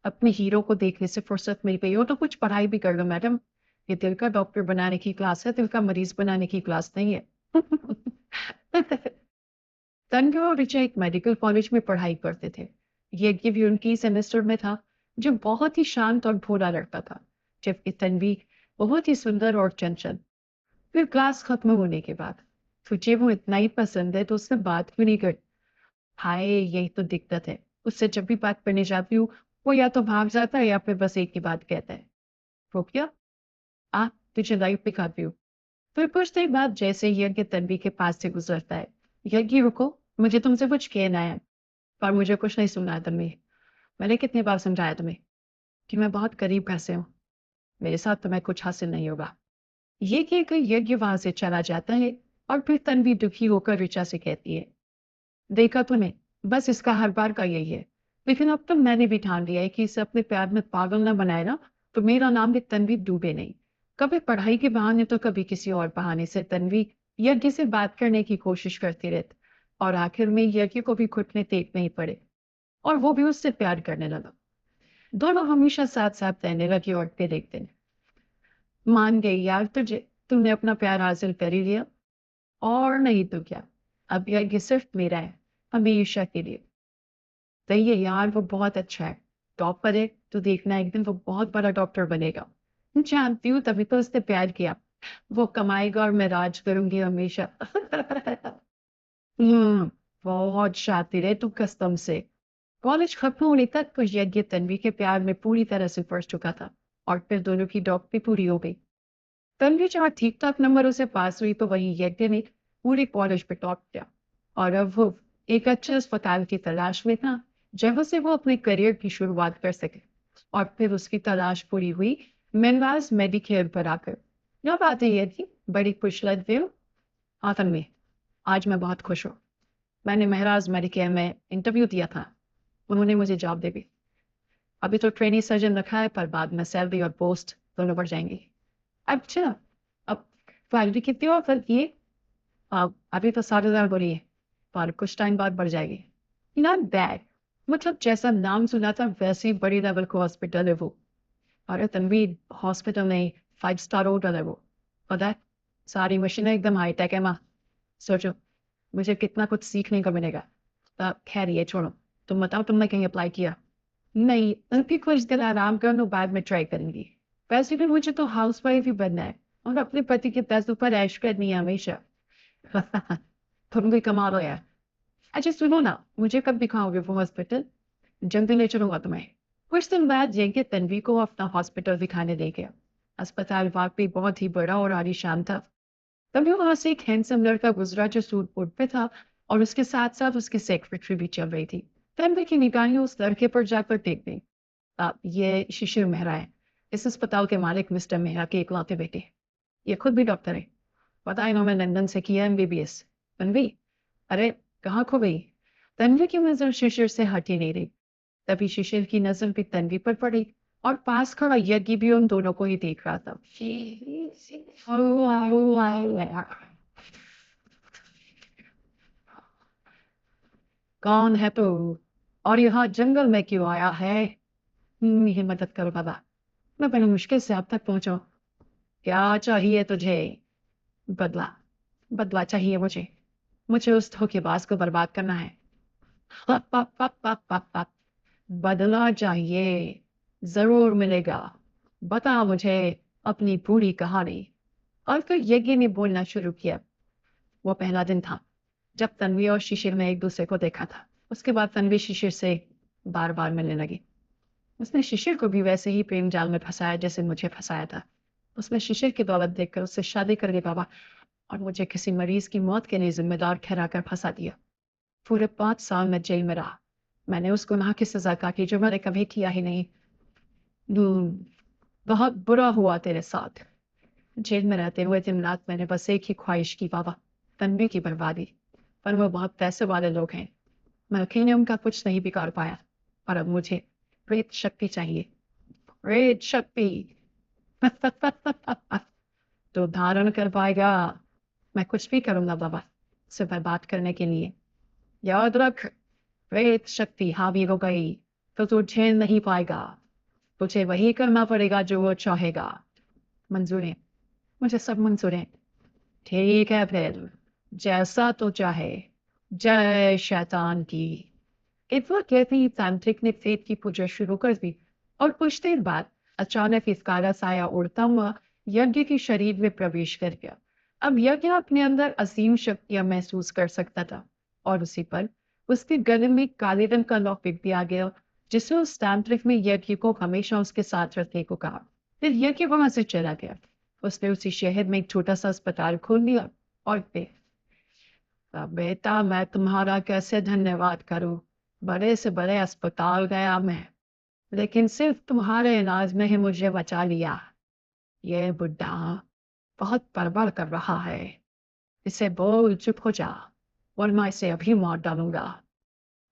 अपने हीरो को देखने से फुर्सत मिल गई हो तो कुछ पढ़ाई भी कर लो मैडम। ये दिल का डॉक्टर बनाने की क्लास है, दिल का मरीज बनाने की क्लास नहीं है। तन्वी और ऋचा एक मेडिकल कॉलेज में पढ़ाई करते थे। यज्ञ भी उनकी सेमेस्टर में था, जो बहुत ही शांत और भोला लड़का था, जबकि तन्वी बहुत ही सुंदर और चंचल। फिर क्लास खत्म होने के बाद तुझे वो इतना ही पसंद है तो उससे बात क्यों नहीं कर। हाय, यही तो दिक्कत है। उससे जब भी बात करने जाती हूँ, वो या तो भाग जाता है या फिर बस एक ही बात कहता है, वो क्या, आ तुझे लाइव दिखाती हूँ। फिर कुछ देर बाद जैसे यज्ञ तन्वी के पास से गुजरता है, यज्ञ रुको, मुझे तुमसे कुछ कहना है। पर मुझे कुछ नहीं सुना है तन्वी। मैंने कितनी बार समझाया तुम्हें कि मैं बहुत करीब फंसे हूँ, मेरे साथ तुम्हें कुछ हासिल नहीं होगा। ये कहकर यज्ञ वहां से चला जाता है। और फिर तन्वी दुखी होकर ऋचा से कहती है, देखा तूने, बस इसका हर बार का यही है। लेकिन अब तो मैंने भी ठान लिया है कि इसे अपने प्यार में पागल ना बनाए ना, तो मेरा नाम भी तन्वी डूबे नहीं। कभी पढ़ाई के बहाने तो कभी किसी और बहाने से तन्वी यज्ञ से बात करने की कोशिश करती रहती, और आखिर में यज्ञ को भी घुटने टेकने ही पड़े और वो भी उससे प्यार करने लगा। दोनों हमेशा साथ साथ रहने लगे और फिर देखते हैं। मान गई यार तुझे, तुमने अपना प्यार हासिल कर ही लिया। और नहीं तो क्या, अब यज्ञ सिर्फ मेरा है, हमेशा के लिए। सही है यार, वो बहुत अच्छा है, टॉपर है, तो देखना एक दिन वो बहुत बड़ा डॉक्टर बनेगा। जानती हूँ, तभी तो उसने प्यार किया। वो कमाएगा और मैं राज करूंगी हमेशा। हम्म, बहुत शातिर है तू कसम से। कॉलेज खत्म होने तक तो यज्ञ तन्वी के प्यार में पूरी तरह से फंस चुका था, और फिर दोनों की डॉक्टरी पूरी हो गई। तन्वी जहाँ ठीक ठाक नंबरों से पास हुई तो वहीं यज्ञ ने पूरे कॉलेज पे टॉप किया। और अब वो एक अच्छे अस्पताल की तलाश में था, जहाँ से वो अपने करियर की शुरुआत कर सके। और फिर उसकी तलाश पूरी हुई मेनवाज मेडिकेयर पर आकर। क्या बात है ये थी, बड़ी खुश लगती हो। हाँ तन्वी, आज मैं बहुत खुश हूँ। मैंने महराज मेडिकेयर में इंटरव्यू दिया था, उन्होंने मुझे जॉब दे दी। अभी तो ट्रेनी सर्जन रखा है, पर बाद में सैलरी और पोस्ट दोनों बढ़ जाएंगी। अच्छा, अब सैलरी कितनी ऑफर की है? अभी तो 7,000 बोली है, पर कुछ टाइम बाद बढ़ जाएगी। नॉट बैड, मतलब जैसा नाम सुना था वैसे ही बड़ी लेवल का हॉस्पिटल है वो। और तनवीर हॉस्पिटल में 5 स्टार होटल है वो। पता है, सारी मशीनें एकदम हाईटेक है माँ। सोचो, मुझे कितना कुछ सीखने को मिलेगा। खैर ये छोड़ो, तुम बताओ तुमने कहीं अप्लाई किया? नहीं, अभी कुछ दिन आराम कर लो, बाद में ट्राई करूंगी। वैसे भी मुझे तो हाउस वाइफ ही बनना है, और अपने पति के पैसों पर ऐश करनी है हमेशा। तुम भी कमा लो यार। अच्छा सुनो ना, मुझे कब दिखाओगे वो हॉस्पिटल? जल्दी ले चलूंगा तुम्हें। कुछ दिन बाद यज्ञ तन्वी को अपना हॉस्पिटल दिखाने ले गया। अस्पताल वाकई बहुत ही बड़ा और आलीशान था। तभी वहां से एक हैंडसम लड़का गुजरा जो सूट बूट पे था, और उसके साथ साथ उसकी सेक्रेटरी भी चल रही थी। तन्वी की निगाहें उस लड़के पर जाकर टेक गई। ये शिशिर मेहरा है, इस अस्पताल के मालिक मिस्टर मेहरा के इकलौते बेटे। ये खुद भी डॉक्टर है, पता है इन्होंने लंदन से किया MBBS। तन्वी, अरे कहाँ खो गई? तन्वी की नजर शिशिर से हट ही नहीं रही। तभी शिशिर की नजर भी तन्वी पर पड़ी, और पास खड़ा यज्ञ भी उन दोनों को ही देख रहा था। कौन है तू, और यहाँ जंगल में क्यों आया है? मेरी मदद करो बाबा, मैं बड़ी मुश्किल से अब तक पहुंचा। क्या चाहिए तुझे? बदला, बदला चाहिए मुझे। मुझे उस धोखेबाज को बर्बाद करना है। पप पप पप पप पप पप। बदला चाहिए, जरूर मिलेगा। बता मुझे अपनी पूरी कहानी। और फिर यज्ञ ने बोलना शुरू किया। वो पहला दिन था जब तन्वी और शिशिर ने एक दूसरे को देखा था। उसके बाद तन्वी शिशिर से बार बार मिलने लगी। उसने शिशिर को भी वैसे ही प्रेम जाल में फंसाया जैसे मुझे फंसाया था। उसने शिशिर की दौलत देखकर उससे शादी कर ली बाबा, और मुझे किसी मरीज की मौत के लिए जिम्मेदार ठहराकर फंसा दिया। पूरे 5 साल में जेल में रहा। मैंने उस गुनाह की सजा काटी जो मैंने कभी किया ही नहीं। हम्म, बहुत बुरा हुआ तेरे साथ। जेल में रहते हुए दिन रात मैंने बस एक ही ख्वाहिश की बाबा, तन्वी की बर्बादी। पर वो बहुत पैसे वाले लोग हैं, मैं अकेले उनका कुछ नहीं बिगाड़ पाया। पर अब मुझे प्रेत शक्ति चाहिए, प्रेत शक्ति। तो धारण कर पाएगा। मैं कुछ भी करूंगा बाबा, उसे बर्बाद करने के लिए। याद रख, प्रेत शक्ति हावी हो गई तो तू झेल नहीं पाएगा। तुझे वही करना पड़ेगा जो वो चाहेगा। मंजूर है, मुझे सब मंजूर है। ठीक है फिर, जैसा तो चाहे। जय शैतान की। इतना कहते ही तांत्रिक ने फेत की पूजा शुरू कर दी और कुछ देर बाद अचानक इस काला साया उड़ता हुआ यज्ञ के शरीर में प्रवेश कर गया। अब यज्ञ अपने अंदर असीम शक्तियां महसूस कर सकता था और उसी पर उसके गले में काले रंग का लॉकेट भी आ गया, जिसने उस तांत्रिक में यज्ञ को हमेशा उसके साथ रखने को कहा। फिर यज्ञ वहां से चला गया। उसने उसी शहर में एक छोटा सा अस्पताल खोल लिया और फिर बेटा, मैं तुम्हारा कैसे धन्यवाद करूं। बड़े से बड़े अस्पताल गया मैं, लेकिन सिर्फ तुम्हारे इलाज में ही मुझे बचा लिया। ये बुड्ढा बहुत बड़बड़ कर रहा है। इसे बोल चुप हो जा, वरना इसे अभी मार डालूंगा।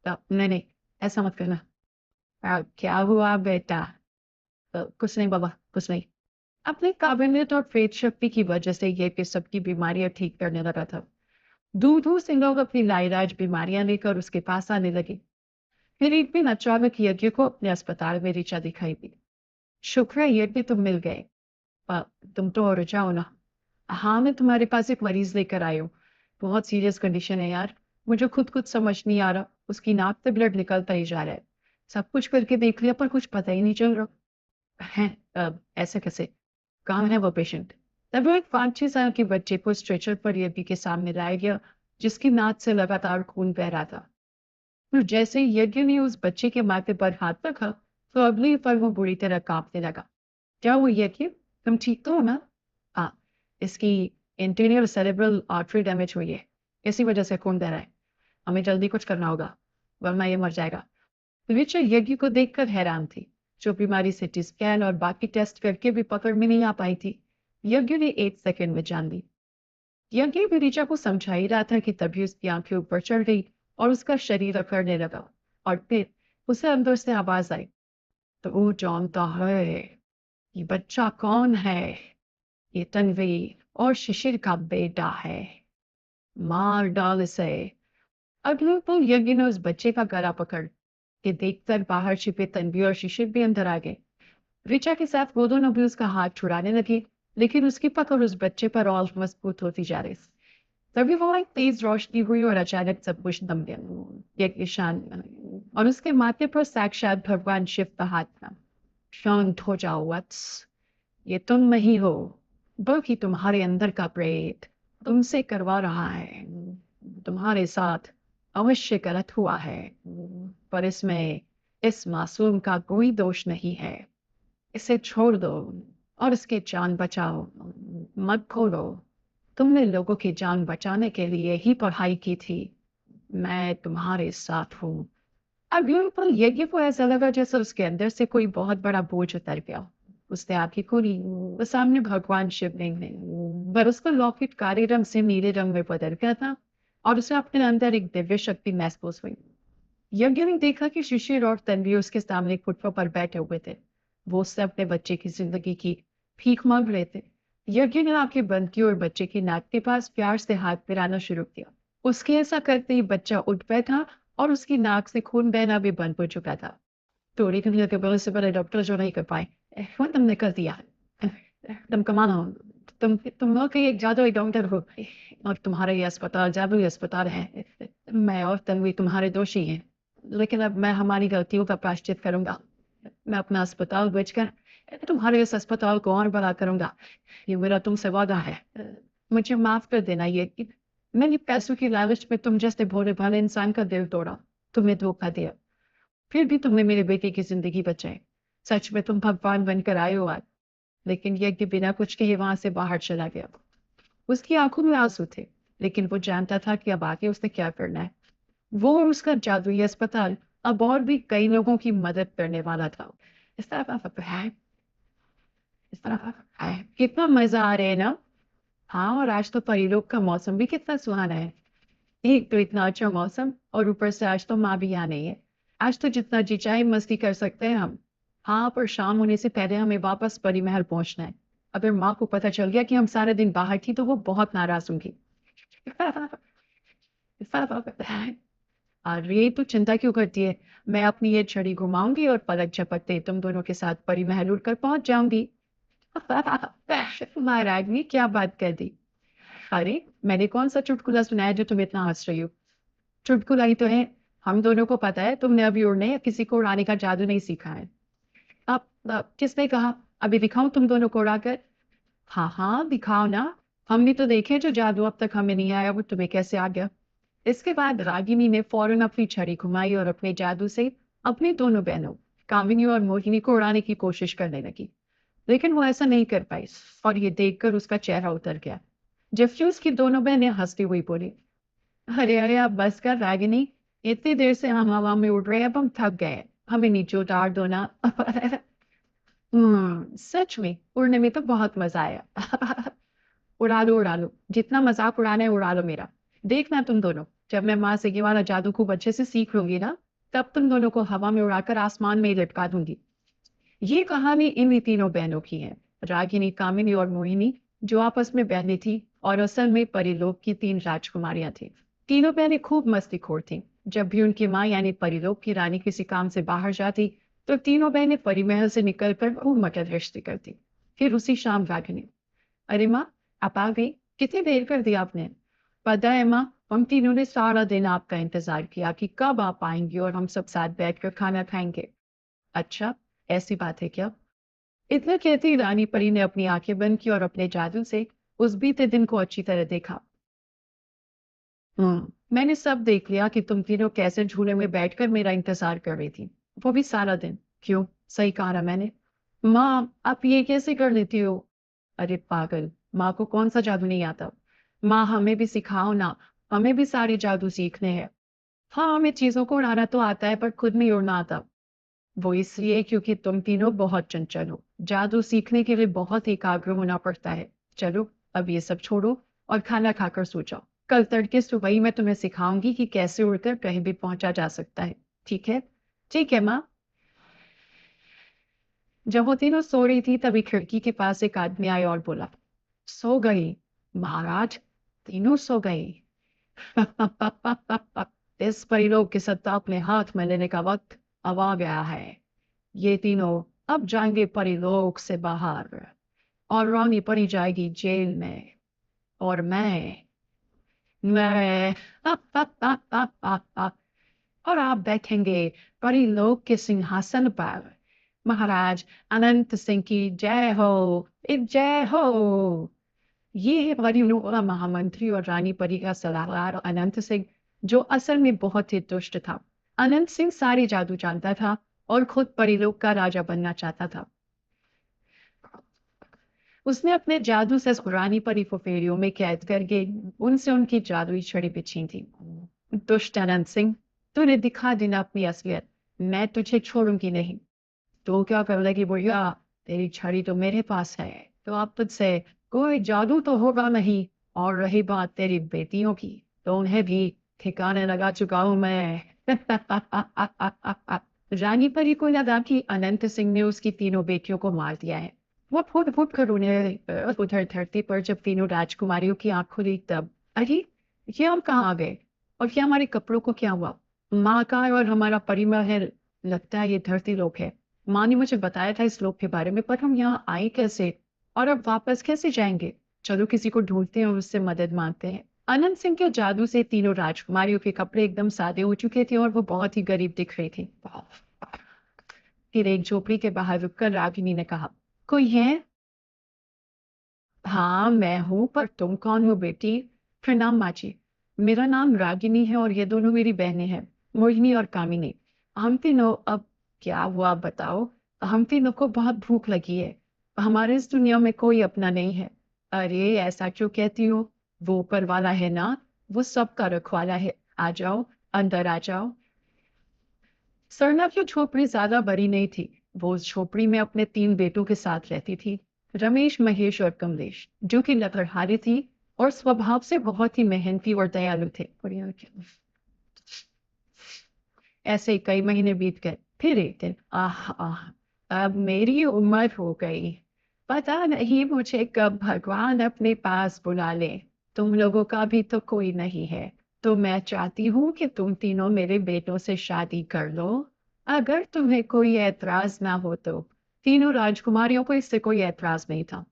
नहीं नहीं, ऐसा मत करना। क्या हुआ बेटा? कुछ नहीं बाबा, कुछ नहीं। अपने काबिलियत और प्रेत शक्ति की वजह से ये कि सबकी बीमारियां ठीक करने लगा था। दूर दूर से लोग अपनी लाइलाज बीमारियां लेकर उसके पास आने लगे। फिर एक दिन अचानक यज्ञ को अपने अस्पताल में ऋचा दिखाई दी। शुक्र है यज्ञ तुम मिल गए। पर तुम तो और जाओ ना। हाँ, मैं तुम्हारे पास एक मरीज लेकर आई हूँ। बहुत सीरियस कंडीशन है यार। मुझे खुद कुछ समझ नहीं आ रहा। उसकी नाक से ब्लड निकलता ही जा रहा है। सब कुछ करके देख लिया पर कुछ पता ही नहीं चल रहा है। ऐसे कैसे? कहाँ है वो पेशेंट? तब वो एक 5-6 साल के बच्चे को स्ट्रेचर पर यज्ञ के सामने लाया गया, जिसकी नाक से लगातार खून बह रहा था। फिर जैसे ही यज्ञ ने उस बच्चे के माथे पर हाथ रखा, तो अगली पल वो बुरी तरह कांपने लगा। क्या हुआ यज्ञ? तुम ठीक तो हो ना? हाँ, इसकी इंटीरियर सेरेब्रल आर्टरी डैमेज हुई है। इसी वजह से खून बह रहा है। हमें जल्दी कुछ करना होगा, वरना ये मर जाएगा। रिचा यज्ञ को देखकर हैरान थी। जो बीमारी सिटी स्कैन और बाकी टेस्ट करके भी पकड़ में नहीं आ पाई थी, यज्ञ ने 1 सेकंड में जान ली। यज्ञ भी ऋचा को समझा ही रहा था कि तभी उसकी आंखें ऊपर चढ़ गई और उसका शरीर अकड़ने लगा। और फिर उसे अंदर से आवाज आई, तो वो जानता है ये बच्चा कौन है? ये तन्वी और शिशिर का बेटा है। मार डाल इसे। अगले पल यज्ञ ने उस बच्चे का गला पकड़ के देखकर बाहर छिपे तन्वी और शिशिर भी अंदर आ गए। ऋचा के साथ वो दोनों भी उसका हाथ छुड़ाने लगी, लेकिन उसकी पकड़ उस बच्चे पर और मजबूत होती जा रही। तभी वहां एक तेज रोशनी हुई और अचानक सब कुछ थम गया। एक निशान और उसके माथे पर साक्षात भगवान शिव का हाथ था। शांत हो जाओ वत्स, ये तुम नहीं हो, बल्कि तुम्हारे अंदर का प्रेत तुमसे करवा रहा है। तुम्हारे साथ अवश्य गलत हुआ है, पर इसमें इस मासूम का कोई दोष नहीं है। इसे छोड़ दो और इसकी जान बचाओ, मत खोलो। तुमने लोगों की जान बचाने के लिए ही पढ़ाई की थी। मैं तुम्हारे साथ हूँ। अब यूं पर यज्ञ को ऐसा लगा जैसे उसके अंदर से कोई बहुत बड़ा बोझ उतर गया। उसने आंखें खोली, वो सामने भगवान शिव नहीं, पर उसका लॉकेट काले रंग से नीले रंग में बदल गया था और उसे अपने अंदर एक दिव्य शक्ति महसूस हुई। यज्ञ ने देखा कि शिशिर और तन्वी उसके सामने फुटपाथ पर बैठे हुए थे। वो उससे अपने बच्चे की जिंदगी की भीख मांग रहे थे। यज्ञ ने आंखें बंद की और बच्चे की नाक के पास प्यार से हाथ फिराना शुरू किया। उसके ऐसा करते ही बच्चा उठ बैठा और उसकी नाक से खून बहना भी बंद हो चुका था। थोड़ी दुनिया के बड़े से बड़े डॉक्टर जो नहीं कर पाए, वो तुमने कर दिया। तुम कमाल हो। तुम लोग एक जादुई डॉक्टर हो और तुम्हारा ये अस्पताल जादुई अस्पताल है। मैं और तन्वी तुम्हारे दोषी हैं, लेकिन अब मैं हमारी गलतियों का प्रायश्चित करूंगा। मैं अपना अस्पताल बेचकर तुम्हारे इस अस्पताल को और बड़ा करूंगा। ये मेरा तुमसे वादा है। मुझे माफ कर देना ये कि मैंने पैसों की लालच में तुम जैसे भोले भाले इंसान का दिल तोड़ा, तुम्हें धोखा दिया। फिर भी तुमने मेरे बेटे की जिंदगी बचाई। सच में तुम भगवान बनकर आए हो आज। लेकिन यज्ञ बिना कुछ कहे वहां से बाहर चला गया। उसकी आंखों में आंसू थे, लेकिन वो जानता था कि अब आगे उसने क्या करना है। वो और उसका जादुई अस्पताल अब और भी कई लोगों की मदद करने वाला था। इस तरह है, इस तरह है। कितना मजा आ रहा है ना? हाँ, और आज तो परिलोक का मौसम भी कितना सुहाना है। एक तो इतना अच्छा मौसम और ऊपर से आज तो माँ भी यहाँ नहीं है। आज तो जितना जी चाहे मस्ती कर सकते हैं हम। हाँ, पर शाम होने से पहले हमें वापस परी महल पहुंचना है। अगर माँ को पता चल गया कि हम सारे दिन बाहर थी तो वो बहुत नाराज होंगी। अरे तू चिंता क्यों करती है, मैं अपनी ये छड़ी घुमाऊंगी और पलक झपकते तुम दोनों के साथ परी महल उड़कर पहुंच जाऊंगी। महाराज ने क्या बात कर दी। अरे मैंने कौन सा चुटकुला सुनाया जो तुम इतना हंस रही हो। चुटकुला ही तो है। हम दोनों को पता है तुमने अभी उड़ने या किसी को उड़ाने का जादू नहीं सीखा है। अब किसने कहा। अभी दिखाऊं तुम दोनों को उड़ाकर। हाँ हाँ दिखाओ ना। हमने तो देखे जो जादू अब तक हमें नहीं आया वो तुम्हें कैसे आ गया। इसके बाद रागिनी ने फौरन अपनी छड़ी घुमाई और अपने जादू से अपनी दोनों बहनों कामिनी और मोहिनी को उड़ाने की कोशिश करने लगी। लेकिन वो ऐसा नहीं कर पाई और ये देखकर उसका चेहरा उतर गया। जबकि उसकी दोनों बहनें हंसती हुई बोली, अरे अरे अब बस कर रागिनी, इतनी देर से हम हवा में उड़ रहे हैं, अब हम थक गए हैं। हमें नीचे उतार दो ना। सच में उड़ने में तो बहुत मजा आया। उड़ा लो जितना मजाक उड़ाना है उड़ा लो मेरा। देखना तुम दोनों, जब मैं माँ से ये वाला जादू खूब अच्छे से सीख लूंगी ना, तब तुम दोनों को हवा में उड़ाकर आसमान में ही लटका दूंगी। ये कहानी इन तीनों बहनों की है, रागिनी, कामिनी और मोहिनी, जो आपस में बहनें थी और असल में परिलोक की तीन राजकुमारियां थी। तीनों बहनें खूब मस्तीखोर थीं। जब भी उनकी माँ यानी परिलोक की रानी किसी काम से बाहर जाती, तो तीनों बहनें परिमहल से निकलकर खूब मटर गश्ती करती। फिर उसी शाम रागिनी, अरे माँ, आप आ गई, कितनी देर कर दी आपने। पता है माँ, हम तीनों ने सारा दिन आपका इंतजार किया कि कब आप आएंगी और हम सब साथ बैठकर खाना खाएंगे। अच्छा, ऐसी बात है क्या। इतना कहती रानी परी ने अपनी आंखें बंद की और अपने जादू से उस बीते दिन को अच्छी तरह देखा। मैंने सब देख लिया कि तुम तीनों कैसे झूले में बैठकर मेरा इंतजार कर रही थी, वो भी सारा दिन। क्यों, सही कहा ना मैंने। माँ आप ये कैसे कर लेती हो। अरे पागल, माँ को कौन सा जादू नहीं आता। माँ हमें भी सिखाओ ना, हमें भी सारे जादू सीखने हैं। हाँ हमें चीजों को उड़ाना तो आता है पर खुद नहीं उड़ना आता। वो इसलिए क्योंकि तुम तीनों बहुत चंचल हो, जादू सीखने के लिए बहुत एकाग्र होना पड़ता है। चलो अब ये सब छोड़ो और खाना खाकर सो जाओ। कल तड़के सुबह ही मैं तुम्हें सिखाऊंगी कि कैसे उड़कर कहीं भी पहुंचा जा सकता है। ठीक है। ठीक है माँ। जब वो तीनों सो रही थी तभी खिड़की के पास एक आदमी आया और बोला, सो गई महाराज, तीनों सो गई। इस परिलोक की सत्ता अपने हाथ में लेने का वक्त अब आ गया है। ये तीनों अब जाएंगे परिलोक से बाहर और रानी परी जाएगी जेल में। और मैं और आप बैठेंगे परिलोक के सिंहासन पर। महाराज अनंत सिंह की जय हो, जय हो। ये है परिलोक का महामंत्री और रानी परी का सलाहकार अनंत सिंह, जो असल में बहुत ही दुष्ट था। अनंत सिंह सारे जादू जानता था और खुद परिलोक का राजा बनना चाहता था। उसने अपने जादू से रानी परी को फेरियों में कैद करके उनसे उनकी जादुई छड़ी भी छीन थी। दुष्ट अनंत सिंह, तूने दिखा देना अपनी असलियत, मैं तुझे छोड़ूंगी नहीं। तो क्या कर लेगी बुढ़िया, तेरी छड़ी तो मेरे पास है, तो अब तुझसे कोई जादू तो होगा नहीं। और रही बात तेरी बेटियों की, तो उन्हें भी ठिकाने लगा चुका हूं मैं। रानी परी को लगा कि अनंत सिंह ने उसकी तीनों बेटियों को मार दिया है। वो फुट फुट कर उन्हें उधर धरती पर जब तीनों राजकुमारियों की आंख खुली तब, अरे ये हम कहाँ आ गए और क्या हमारे कपड़ों को क्या हुआ। माँ का और हमारा परिमहल, लगता है ये धरती लोक है। माँ ने मुझे बताया था इस लोक के बारे में, पर हम यहाँ आए कैसे और अब वापस कैसे जाएंगे। चलो किसी को ढूंढते हैं और उससे मदद मांगते हैं। अनंत सिंह के जादू से तीनों राजकुमारियों के कपड़े एकदम सादे हो चुके थे और वो बहुत ही गरीब दिख रही थी। फिर एक झोपड़ी के बाहर रुककर रागिनी ने कहा, कोई है। हाँ मैं हूँ, पर तुम कौन हो बेटी। प्रणाम माँ जी, मेरा नाम रागिनी है और ये दोनों मेरी बहनें हैं, मोहिनी और कामिनी। हम तीनों, अब क्या हुआ बताओ। हम तीनों को बहुत भूख लगी है, हमारे इस दुनिया में कोई अपना नहीं है। अरे ऐसा क्यों कहती हो, वो ऊपर वाला है ना, वो सबका रखवाला है। आ जाओ, अंदर आ जाओ। सरला की झोपड़ी ज्यादा बड़ी नहीं थी। वो उस झोपड़ी में अपने तीन बेटों के साथ रहती थी, रमेश, महेश और कमलेश, जो कि लकड़हारे थी और स्वभाव से बहुत ही मेहनती और दयालु थे। ऐसे ही कई महीने बीत गए। फिर एक दिन, आह, अब मेरी उम्र हो गई, पता नहीं मुझे कब भगवान अपने पास बुला ले। तुम लोगों का भी तो कोई नहीं है, तो मैं चाहती हूँ कि तुम तीनों मेरे बेटों से शादी कर लो। अगर तुम्हें कोई ऐतराज ना हो तो। तीनों राजकुमारियों को इससे कोई ऐतराज नहीं था।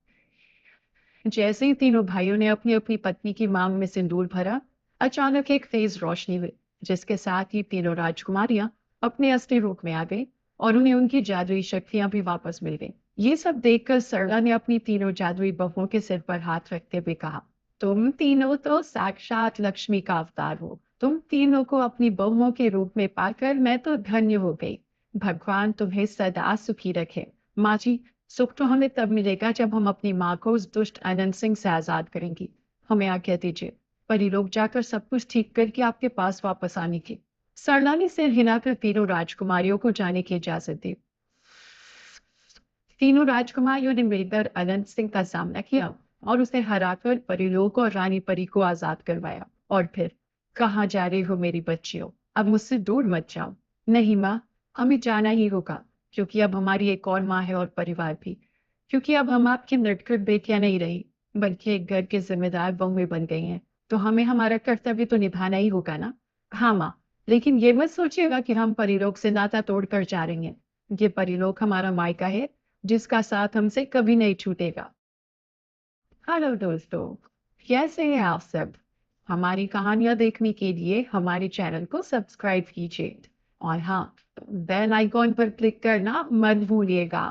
जैसे ही तीनों भाइयों ने अपनी अपनी पत्नी की मांग में सिंदूर भरा, अचानक एक तेज रोशनी हुई, जिसके साथ ही तीनों राजकुमारियां अपने असली रूप में आ गई और उन्हें उनकी जादुई शक्तियां भी वापस मिल गई। ये सब देखकर सरला ने अपनी तीनों जादुई बहुओं के सिर पर हाथ रखते हुए कहा, तुम तीनों तो साक्षात लक्ष्मी का अवतार हो। तुम तीनों को अपनी बहुओं के रूप में पाकर मैं तो धन्य हो गई। भगवान तुम्हें सदा सुखी रखे। माँ जी, सुख तो हमें तब मिलेगा जब हम अपनी माँ को उस दुष्ट अनंत सिंह से आजाद करेंगी। हमें आज्ञा दीजिए। परिलोक जाकर सब कुछ ठीक करके आपके पास वापस आने की। सरला ने सिर हिलाकर तीनों राजकुमारियों को जाने की इजाजत दी। तीनों राजकुमारियों ने मिलकर अनंत सिंह का सामना किया और उसे हराकर परिलोक और रानी परी को आजाद करवाया। और फिर, कहाँ जा रही हो मेरी बच्चियों? अब मुझसे दूर मत जाओ। नहीं माँ, हमें जाना ही होगा, क्योंकि अब हमारी एक और माँ है और परिवार भी। क्योंकि अब हम आपकी नटखट बेटियां नहीं रही, बल्कि एक घर के जिम्मेदार बहुएं बन गई हैं। तो हमें हमारा कर्तव्य तो निभाना ही होगा ना। हाँ माँ, लेकिन ये मत सोचिएगा कि हम परिलोक से नाता तोड़कर जा रही हैं। ये परिलोक हमारा मायका है, जिसका साथ हमसे कभी नहीं छूटेगा। हेलो दोस्तों, कैसे हैं आप सब? हमारी कहानियां देखने के लिए हमारे चैनल को सब्सक्राइब कीजिए और हाँ, बेल आइकॉन पर क्लिक करना मत भूलिएगा।